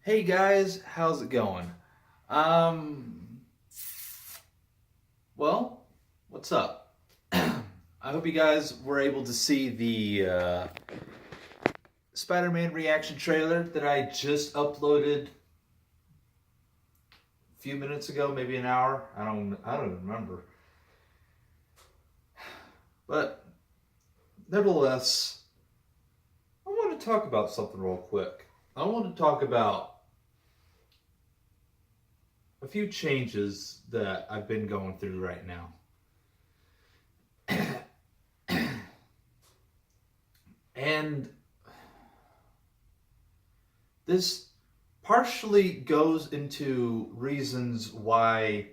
Hey guys, how's it going? Um, well, what's up? I hope you guys were able to see the Spider-Man reaction trailer that I just uploaded a few minutes ago, maybe an hour. I don't remember. But nevertheless, I want to talk about something real quick. I want to talk about a few changes that I've been going through right now. And this partially goes into reasons why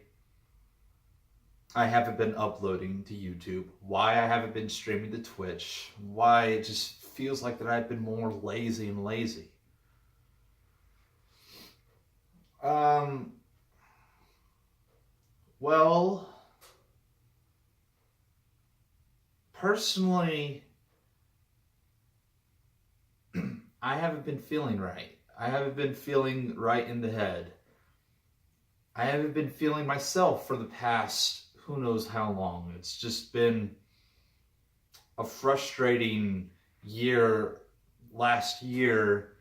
I haven't been uploading to YouTube, why I haven't been streaming to Twitch, why it just feels like that I've been more lazy and lazy. Um, well, personally, I haven't been feeling right. I haven't been feeling right in the head. I haven't been feeling myself for the past who knows how long. It's just been a frustrating year last year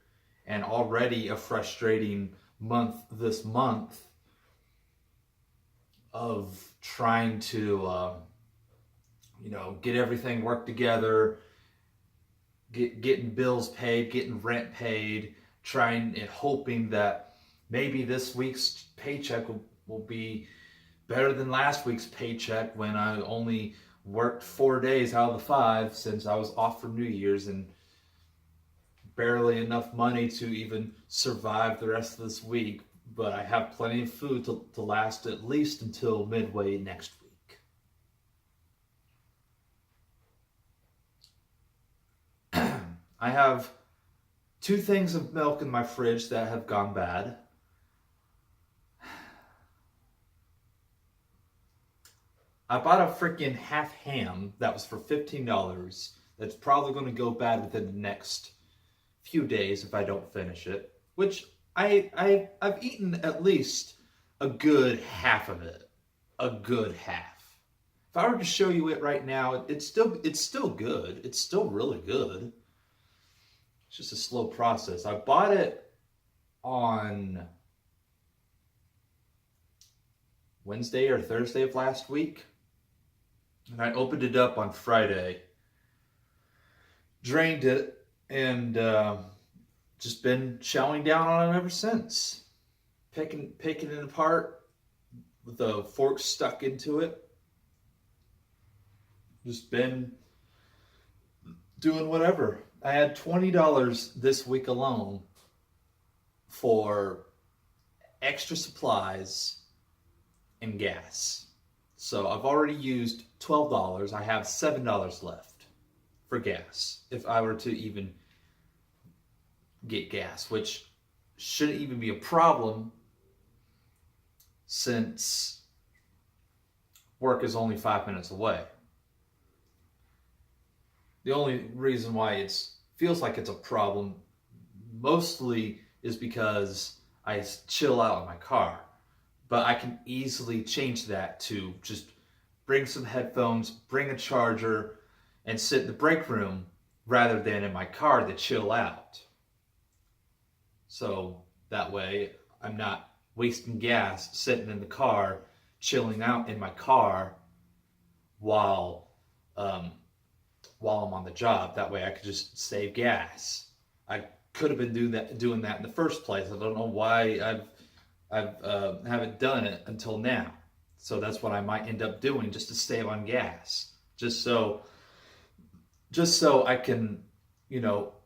and already a frustrating month this month of trying to get everything worked together, getting bills paid, getting rent paid, trying and hoping that maybe this week's paycheck will be better than last week's paycheck when I only worked 4 days out of the 5 since I was off for New Year's and barely enough money to even survive the rest of this week. But I have plenty of food to last at least until midway next week. I have 2 things of milk in my fridge that have gone bad. I bought a freaking half ham that was for $15. That's probably going to go bad within the next few days if I don't finish it. Which I've eaten at least a good half of it. A good half. If I were to show you it right now, it's still good. It's still really good. It's just a slow process. I bought it on Wednesday or Thursday of last week. And I opened it up on Friday, drained it, and just been chowing down on it ever since. Picking it apart with the fork stuck into it. Just been doing whatever. I had $20 this week alone for extra supplies and gas. So I've already used $12. I have $7 left for gas if I were to even get gas, which shouldn't even be a problem since work is only 5 minutes away. The only reason why it feels like it's a problem mostly is because I chill out in my car. But I can easily change that to just bring some headphones, bring a charger, and sit in the break room rather than in my car to chill out. So that way I'm not wasting gas sitting in the car, chilling out in my car while um, while I'm on the job. That way I could just save gas. I could have been doing that in the first place. I don't know why I've haven't done it until now. So that's what I might end up doing just to save on gas. Just so I can,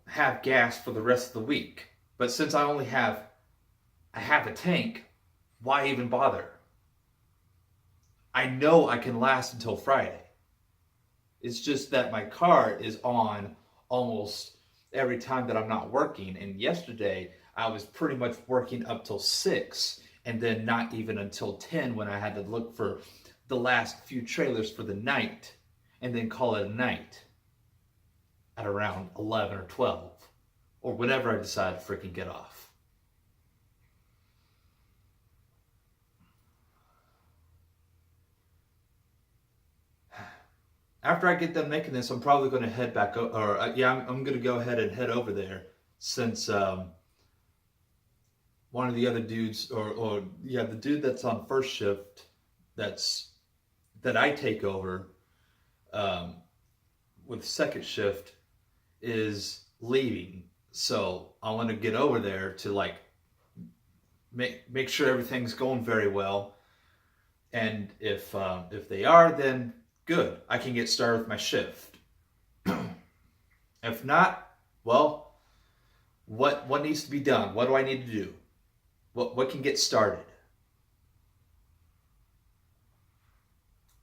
have gas for the rest of the week. But since I have a tank, why even bother? I know I can last until Friday. It's just that my car is on almost every time that I'm not working. And yesterday I was pretty much working up till 6 and then not even until 10 when I had to look for the last few trailers for the night and then call it a night at around 11 or 12 or whenever I decide to freaking get off. after I get done making this, I'm probably going to head back, I'm going to go ahead and head over there since one of the other dudes, the dude that's on first shift, that I take over with second shift is leaving. So I want to get over there to like make sure everything's going very well. And if they are, then good. I can get started with my shift. If not, well, what needs to be done? What do I need to do? What can get started?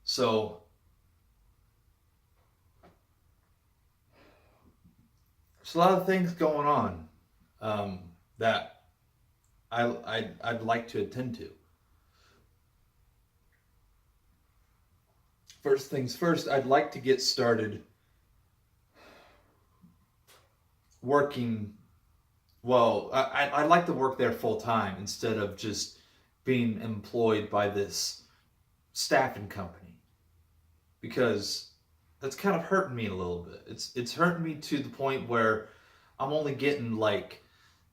So there's a lot of things going on that I'd like to attend to. First things first, I'd like to get started working. Well, I'd like to work there full time instead of just being employed by this staffing company, because that's kind of hurting me a little bit. It's hurting me to the point where I'm only getting like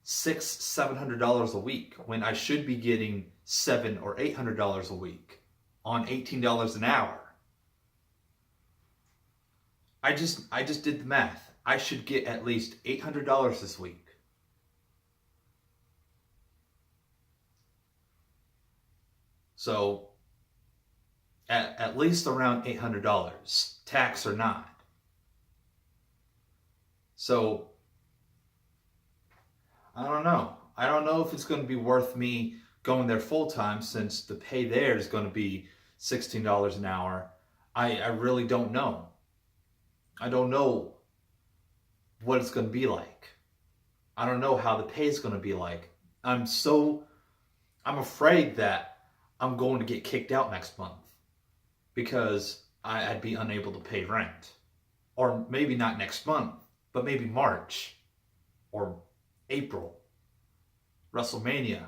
$600-700 a week when I should be getting $700 or $800 a week on $18 an hour. I just did the math. I should get at least $800 this week. So at least around $800, tax or not. So I don't know. I don't know if it's going to be worth me going there full time, since the pay there is going to be $16 an hour. I really don't know. I don't know what it's going to be like. I don't know how the pay is going to be like. I'm afraid that I'm going to get kicked out next month because I'd be unable to pay rent. Or maybe not next month, but maybe March or April. WrestleMania.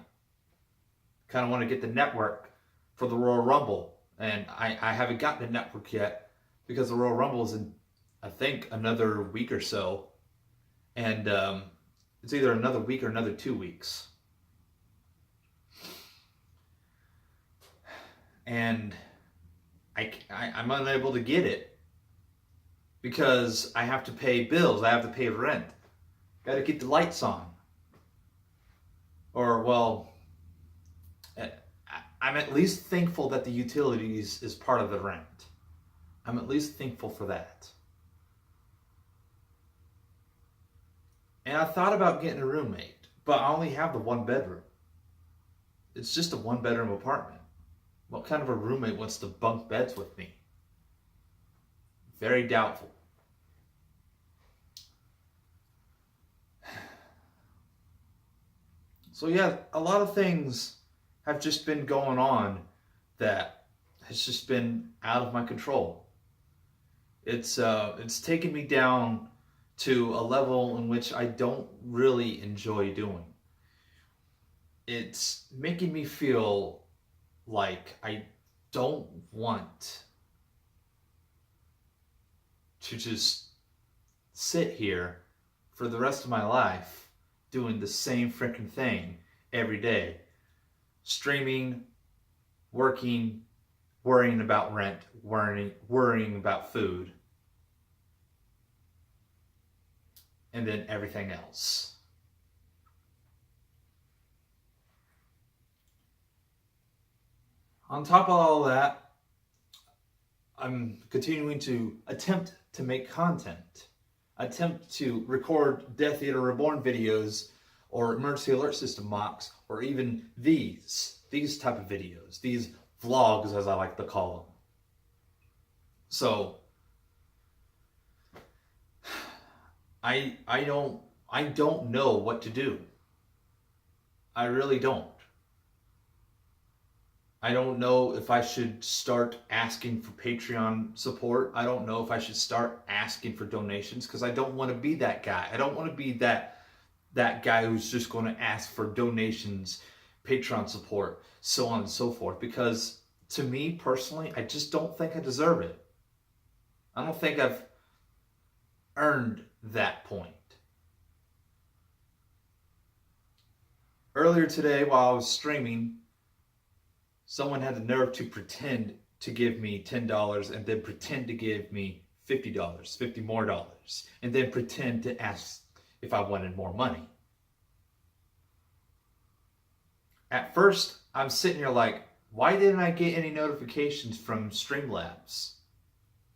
Kind of want to get the network for the Royal Rumble. And I haven't gotten the network yet because the Royal Rumble is in, I think, another week or so. And it's either another week or another 2 weeks. And I'm unable to get it because I have to pay bills. I have to pay rent. Got to keep the lights on. Or, well, I'm at least thankful that the utilities is part of the rent. I'm at least thankful for that. And I thought about getting a roommate, but I only have the one bedroom. It's just a one bedroom apartment. What kind of a roommate wants to bunk beds with me? Very doubtful. So yeah, a lot of things have just been going on that has just been out of my control. It's taken me down to a level in which I don't really enjoy doing. It's making me feel like I don't want to just sit here for the rest of my life doing the same freaking thing every day. Streaming, working, worrying about rent, worrying about food, and then everything else. On top of all that, I'm continuing to attempt to make content. Attempt to record Death Theater Reborn videos or Emergency Alert System mocks, or even these type of videos, these vlogs as I like to call them. So I don't know what to do. I really don't. I don't know if I should start asking for Patreon support. I don't know if I should start asking for donations, because I don't want to be that guy. I don't want to be that guy who's just going to ask for donations, Patreon support, so on and so forth. Because to me personally, I just don't think I deserve it. I don't think I've earned that point. Earlier today, while I was streaming, someone had the nerve to pretend to give me $10 and then pretend to give me $50, $50 more dollars, and then pretend to ask if I wanted more money. At first, I'm sitting here like, why didn't I get any notifications from Streamlabs?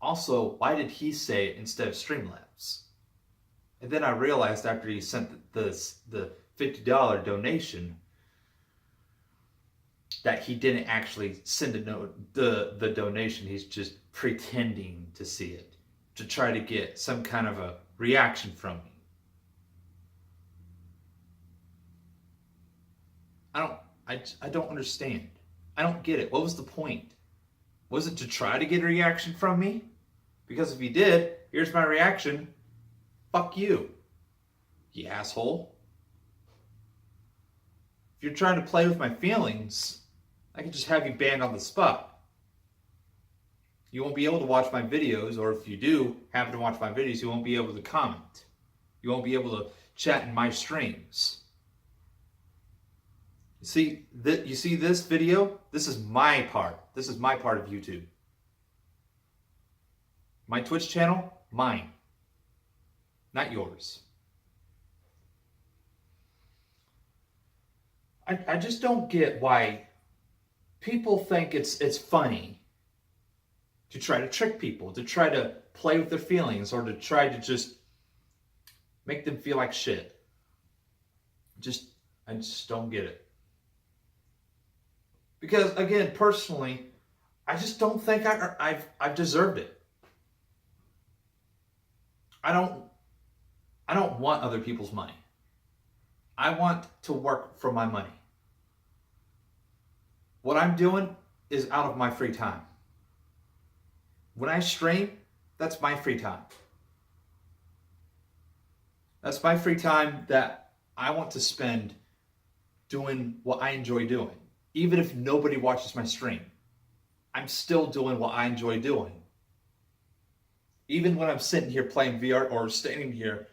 Also, why did he say it instead of Streamlabs? And then I realized after he sent the $50 donation that he didn't actually send the donation. He's just pretending to see it to try to get some kind of a reaction from me. I don't understand. I don't get it. What was the point? Was it to try to get a reaction from me? Because if you did, here's my reaction. Fuck you, you asshole. If you're trying to play with my feelings, I can just have you banned on the spot. You won't be able to watch my videos, or if you do happen to watch my videos, you won't be able to comment. You won't be able to chat in my streams. You see this video? This is my part. This is my part of YouTube. My Twitch channel, mine. Not yours. I just don't get why people think it's funny to try to trick people, to try to play with their feelings, or to try to just make them feel like shit. I just don't get it. Because again, personally, I just don't think I've deserved it. I don't want other people's money. I want to work for my money. What I'm doing is out of my free time. When I stream, that's my free time. That's my free time that I want to spend doing what I enjoy doing. Even if nobody watches my stream, I'm still doing what I enjoy doing. Even when I'm sitting here playing VR or standing here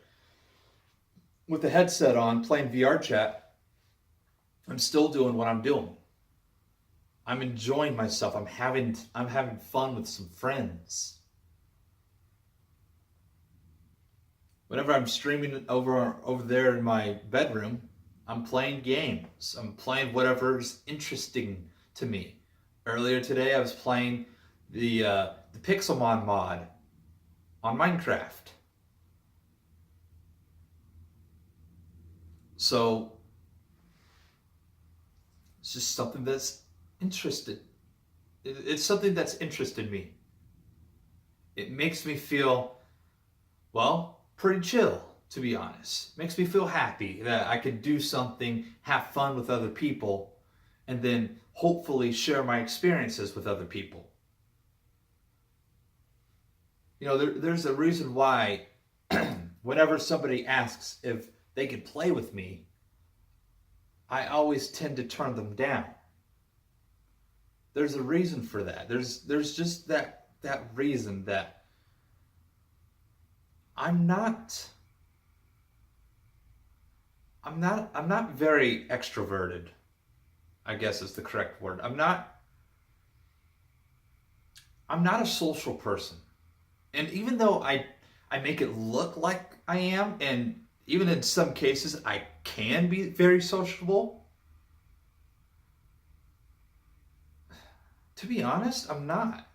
with the headset on playing VR chat, I'm still doing what I'm doing. I'm enjoying myself. I'm having fun with some friends. Whenever I'm streaming over there in my bedroom, I'm playing games. I'm playing whatever's interesting to me. Earlier today, I was playing the Pixelmon mod on Minecraft. So it's just something that's interested. It's something that's interested me. It makes me feel, well, pretty chill, to be honest. Makes me feel happy that I can do something, have fun with other people, and then hopefully share my experiences with other people. You know, there's a reason why whenever somebody asks if they could play with me, I always tend to turn them down. There's a reason for that. There's just that reason that I'm not very extroverted, I guess is the correct word. I'm not a social person. And even though I make it look like I am, and even in some cases I can be very sociable, to be honest, I'm not.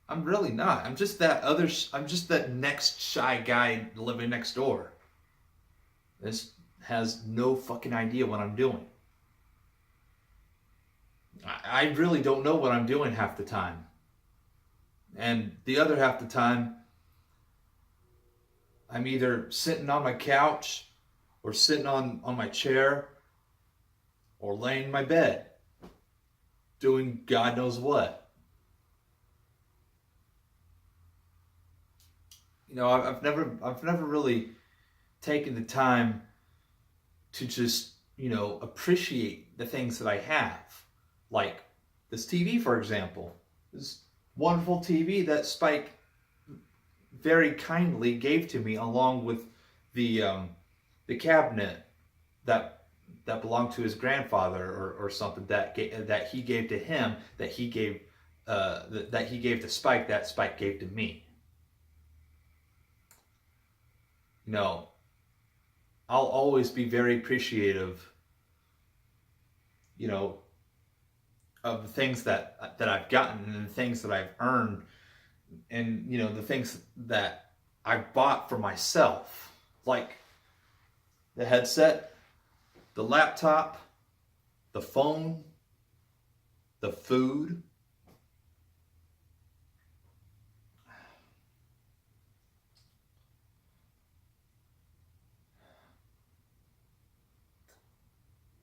I'm really not. I'm just that next shy guy living next door. This has no fucking idea what I'm doing. I really don't know what I'm doing half the time. And the other half the time, I'm either sitting on my couch or sitting on my chair or laying in my bed doing God knows what. You know, I've never really taken the time to just, you know, appreciate the things that I have. Like this TV, for example. This wonderful TV that Spike very kindly gave to me, along with the cabinet that belonged to his grandfather, or something that he gave to him, that he gave to Spike, that Spike gave to me. You know, I'll always be very appreciative, you know, of the things that I've gotten, and the things that I've earned, and you know, the things that I bought for myself, like the headset, the laptop, the phone, the food.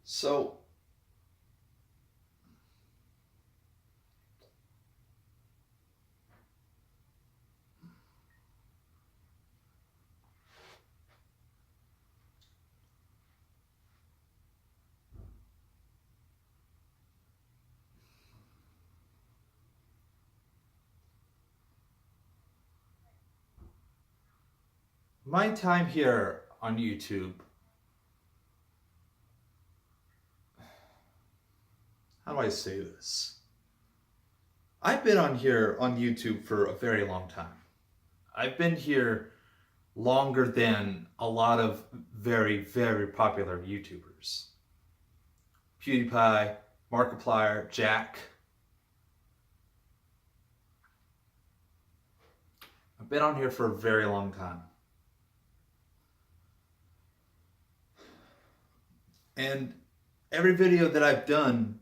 So my time here on YouTube, how do I say this? I've been on here on YouTube for a very long time. I've been here longer than a lot of very, very popular YouTubers. PewDiePie, Markiplier, Jack. I've been on here for a very long time. And every video that I've done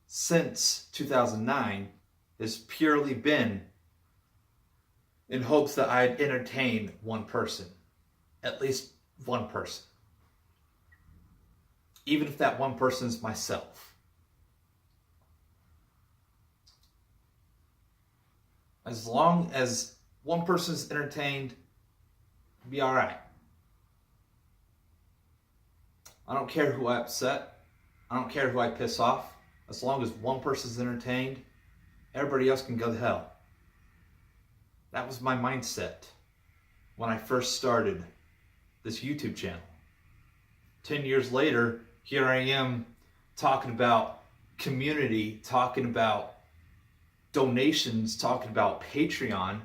since 2009 has purely been in hopes that I'd entertain one person. At least one person. Even if that one person's myself. As long as one person's entertained, I'll be alright. I don't care who I upset. I don't care who I piss off. As long as one person's entertained, everybody else can go to hell. That was my mindset when I first started this YouTube channel. 10 years later, here I am talking about community, talking about donations, talking about Patreon,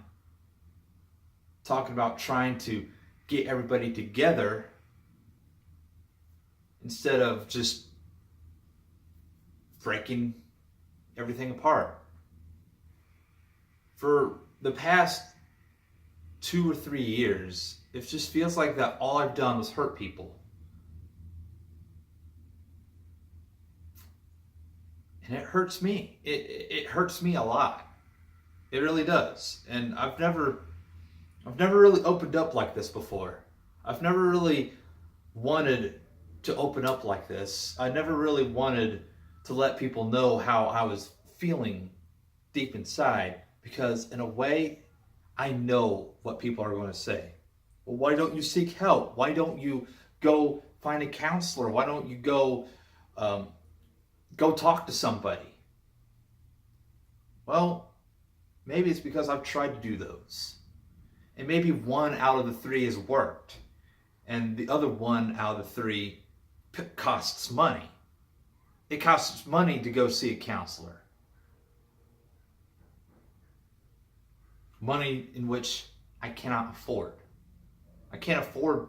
talking about trying to get everybody together instead of just breaking everything apart. For the past 2 or 3 years, it just feels like that all I've done was hurt people. And it hurts me. It hurts me a lot. It really does. And I've never really opened up like this before. I've never really wanted to open up like this. I never really wanted to let people know how I was feeling deep inside, because in a way, I know what people are going to say. Well, why don't you seek help? Why don't you go find a counselor? Why don't you go talk to somebody? Well, maybe it's because I've tried to do those. And maybe 1 out of the 3 has worked. And the other 1 out of the 3 costs money. It costs money to go see a counselor. Money in which I cannot afford. I can't afford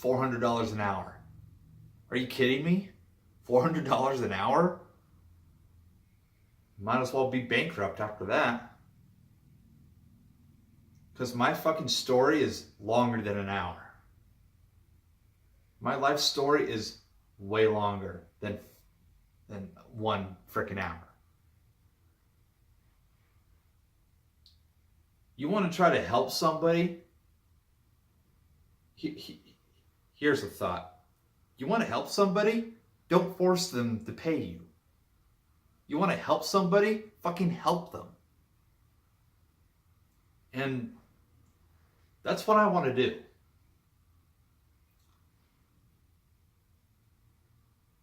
$400 an hour. Are you kidding me? $400 an hour? Might as well be bankrupt after that. Because my fucking story is longer than an hour. My life story is way longer than 1 freaking hour. You want to try to help somebody? Here's a thought. You want to help somebody? Don't force them to pay you. You want to help somebody? Fucking help them. And that's what I want to do.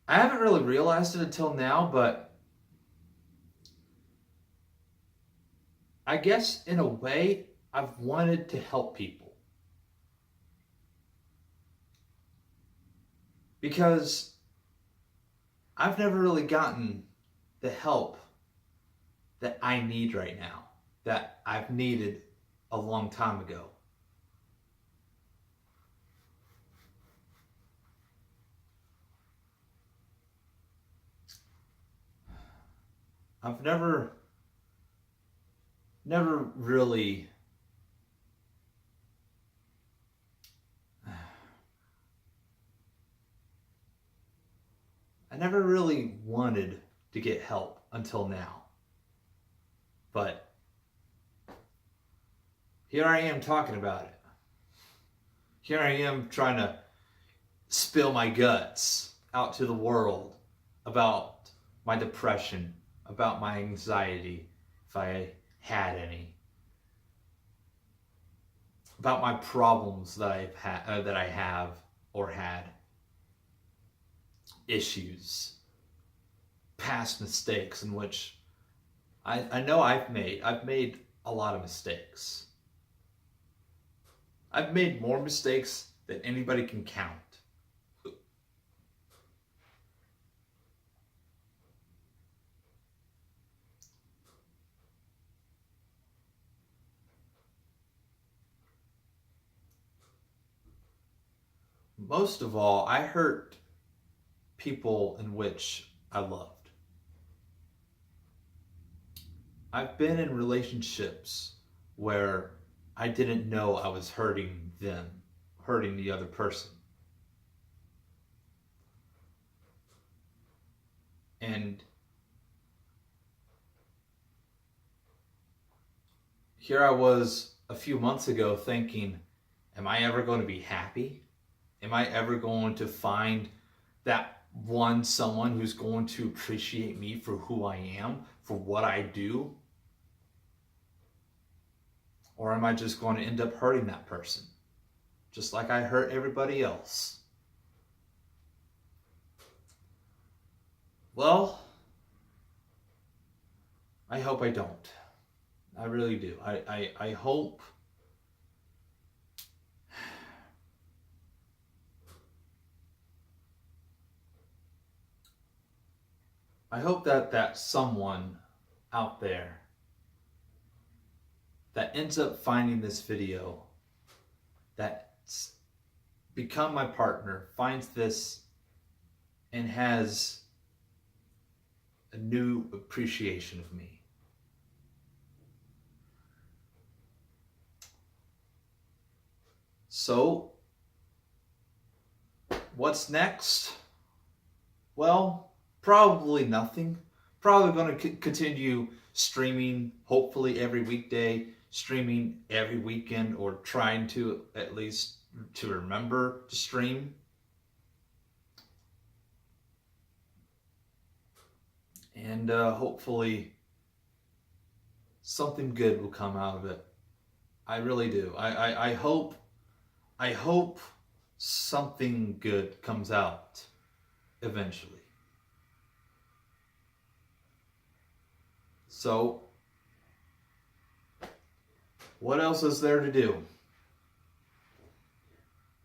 I haven't really realized it until now, but I guess in a way, I've wanted to help people. Because I've never really gotten the help that I need right now, that I've needed a long time ago. I've never really I never really wanted to get help until now. But here I am talking about it. Here I am trying to spill my guts out to the world about my depression, about my anxiety, if I had any, about my problems that I have or had, issues, past mistakes in which I know I've made a lot of mistakes. I've made more mistakes than anybody can count. Most of all, I hurt people in which I loved. I've been in relationships where I didn't know I was hurting them, hurting the other person. And here I was a few months ago thinking, am I ever going to be happy? Am I ever going to find that one someone who's going to appreciate me for who I am, for what I do? Or am I just going to end up hurting that person, just like I hurt everybody else? Well, I hope I don't. I really do. I hope that someone out there that ends up finding this video, that's become my partner, finds this and has a new appreciation of me. So, what's next? Well, probably nothing. Probably going to continue streaming, hopefully every weekday, streaming every weekend, or trying to at least to remember to stream. And hopefully something good will come out of it. I really do. I hope something good comes out eventually. So, what else is there to do?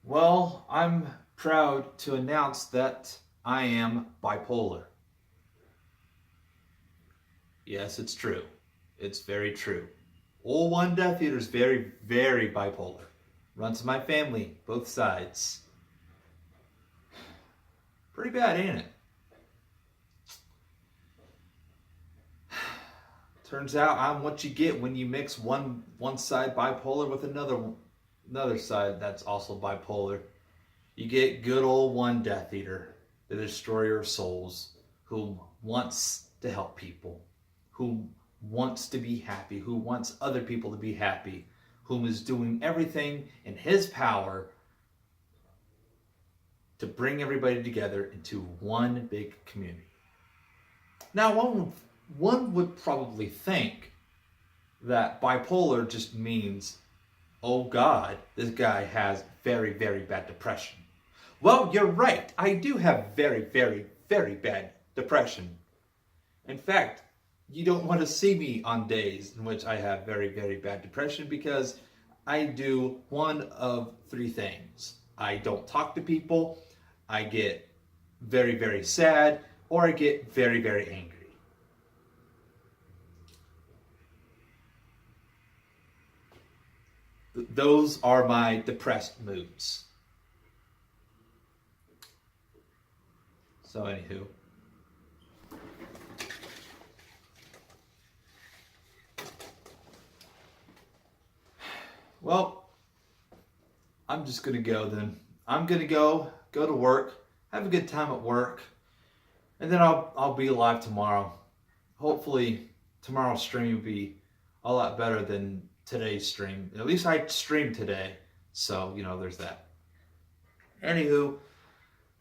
Well, I'm proud to announce that I am bipolar. Yes, it's true. It's very true. Old One Death Eater is very, very bipolar. Runs in my family, both sides. Pretty bad, ain't it? Turns out I'm what you get when you mix one side bipolar with another side that's also bipolar. You get good old One Death Eater, the destroyer of souls, who wants to help people, who wants to be happy, who wants other people to be happy, whom is doing everything in his power to bring everybody together into one big community. Now, one would probably think that bipolar just means, oh God, this guy has very, very bad depression. Well, you're right. I do have very, very, very bad depression. In fact, you don't want to see me on days in which I have very, very bad depression, because I do one of three things. I don't talk to people, I get very, very sad, or I get very, very angry. Those are my depressed moods. So, anywho. Well, I'm just gonna go then. I'm gonna go to work, have a good time at work, and then I'll be live tomorrow. Hopefully, tomorrow's stream will be a lot better than today's stream. At least I streamed today, so there's that. Anywho,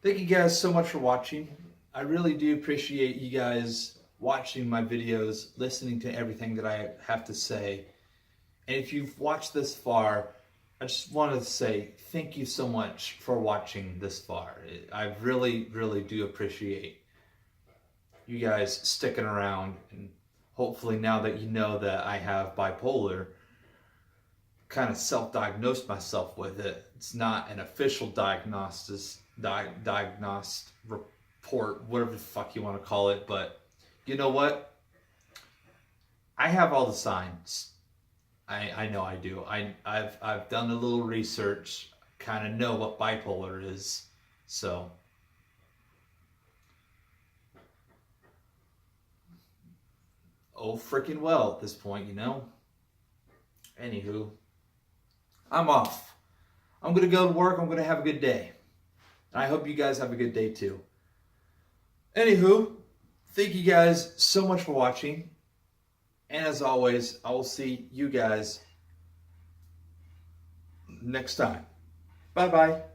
thank you guys so much for watching. I really do appreciate you guys watching my videos, listening to everything that I have to say. And if you've watched this far, I just wanted to say thank you so much for watching this far. I really, really do appreciate you guys sticking around. And hopefully now that you know that I have bipolar, kind of self-diagnosed myself with it. It's not an official diagnostic report, whatever the fuck you want to call it, but you know what? I have all the signs. I know I do. I've done a little research, kind of know what bipolar is, so oh freaking well at this point, Anywho, I'm off. I'm gonna go to work. I'm gonna have a good day. I hope you guys have a good day too. Anywho, thank you guys so much for watching. And as always, I will see you guys next time. Bye-bye.